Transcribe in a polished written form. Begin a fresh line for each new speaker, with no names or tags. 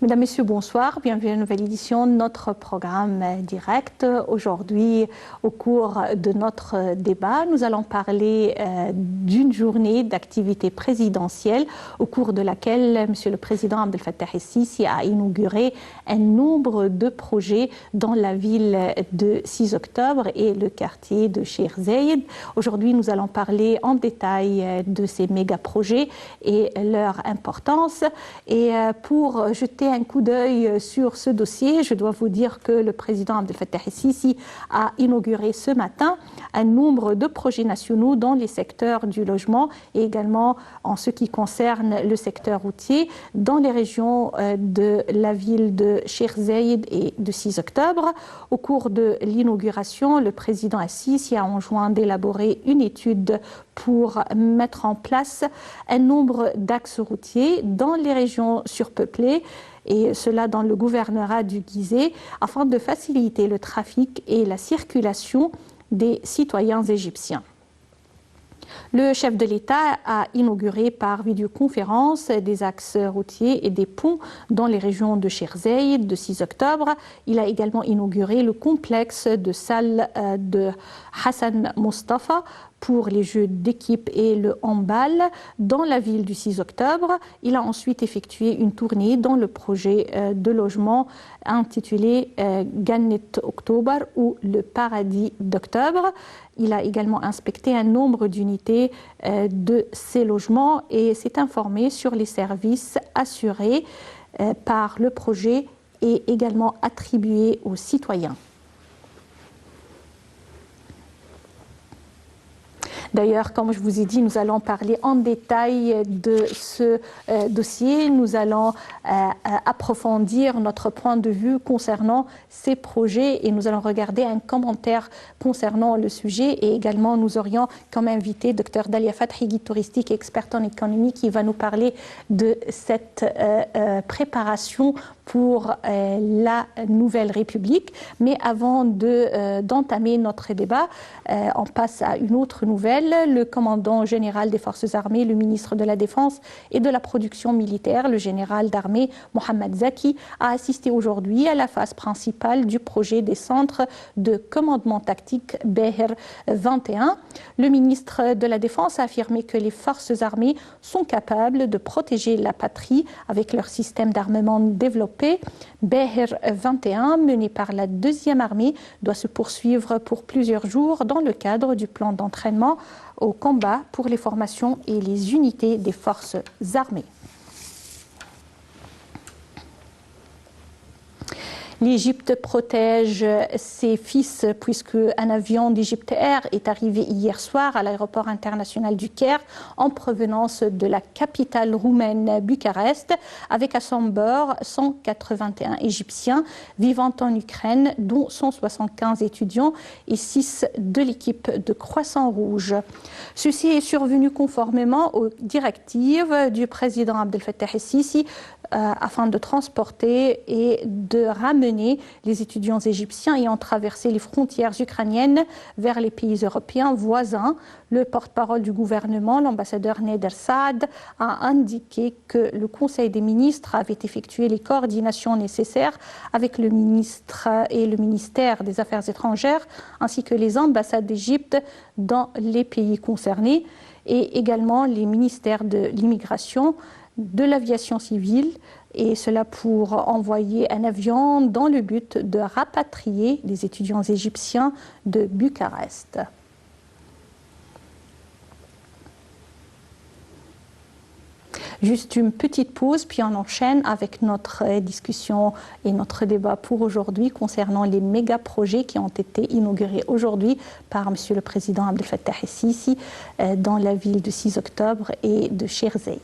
Mesdames, Messieurs, bonsoir. Bienvenue à une nouvelle édition de notre programme direct. Aujourd'hui, au cours de notre débat, nous allons parler d'une journée d'activité présidentielle au cours de laquelle Monsieur le Président Abdel Fattah el-Sisi a inauguré un nombre de projets dans la ville de 6 octobre et le quartier de Sheikh Zayed. Aujourd'hui, nous allons parler en détail de ces méga-projets et leur importance. Et pour jeter un coup d'œil sur ce dossier, je dois vous dire que le président Abdel Fattah el-Sisi a inauguré ce matin un nombre de projets nationaux dans les secteurs du logement et également en ce qui concerne le secteur routier dans les régions de la ville de Sheikh Zayed et de 6 octobre. Au cours de l'inauguration, le président el-Sisi a enjoint d'élaborer une étude pour mettre en place un nombre d'axes routiers dans les régions surpeuplées et cela dans le gouvernorat du Gizeh afin de faciliter le trafic et la circulation des citoyens égyptiens. Le chef de l'État a inauguré par vidéoconférence des axes routiers et des ponts dans les régions de Sheikh Zayed, de 6 octobre. Il a également inauguré le complexe de salles de Hassan Mustafa pour les jeux d'équipe et le handball dans la ville du 6 octobre. Il a ensuite effectué une tournée dans le projet de logement intitulé Gannet October ou le paradis d'octobre. Il a également inspecté un nombre d'unités de ces logements et s'est informé sur les services assurés par le projet et également attribués aux citoyens. D'ailleurs, comme je vous ai dit, nous allons parler en détail de ce dossier. Nous allons approfondir notre point de vue concernant ces projets et nous allons regarder un commentaire concernant le sujet. Et également, nous aurions comme invité Dr Dalia Fathi, guide touristique et experte en économie, qui va nous parler de cette préparation pour la Nouvelle République. Mais avant d'entamer notre débat, on passe à une autre nouvelle. Le commandant général des forces armées, le ministre de la Défense et de la production militaire, le général d'armée Mohamed Zaki, a assisté aujourd'hui à la phase principale du projet des centres de commandement tactique Beher 21. Le ministre de la Défense a affirmé que les forces armées sont capables de protéger la patrie avec leur système d'armement développé. Beher 21, mené par la 2e armée, doit se poursuivre pour plusieurs jours dans le cadre du plan d'entraînement au combat pour les formations et les unités des forces armées. L'Égypte protège ses fils puisque un avion d'Égypte Air est arrivé hier soir à l'aéroport international du Caire en provenance de la capitale roumaine Bucarest avec à son bord 181 Égyptiens vivant en Ukraine dont 175 étudiants et 6 de l'équipe de Croissant Rouge. Ceci est survenu conformément aux directives du président Abdel Fattah el-Sisi afin de transporter et de ramener les étudiants égyptiens ayant traversé les frontières ukrainiennes vers les pays européens voisins. Le porte-parole du gouvernement, l'ambassadeur Neder Saad, a indiqué que le Conseil des ministres avait effectué les coordinations nécessaires avec le ministre et le ministère des Affaires étrangères ainsi que les ambassades d'Égypte dans les pays concernés et également les ministères de l'immigration, de l'aviation civile, et cela pour envoyer un avion dans le but de rapatrier les étudiants égyptiens de Bucarest. Juste une petite pause, puis on enchaîne avec notre discussion et notre débat pour aujourd'hui concernant les méga-projets qui ont été inaugurés aujourd'hui par M. le Président Abdel Fattah el-Sisi dans la ville de 6 octobre et de Sheikh Zayed.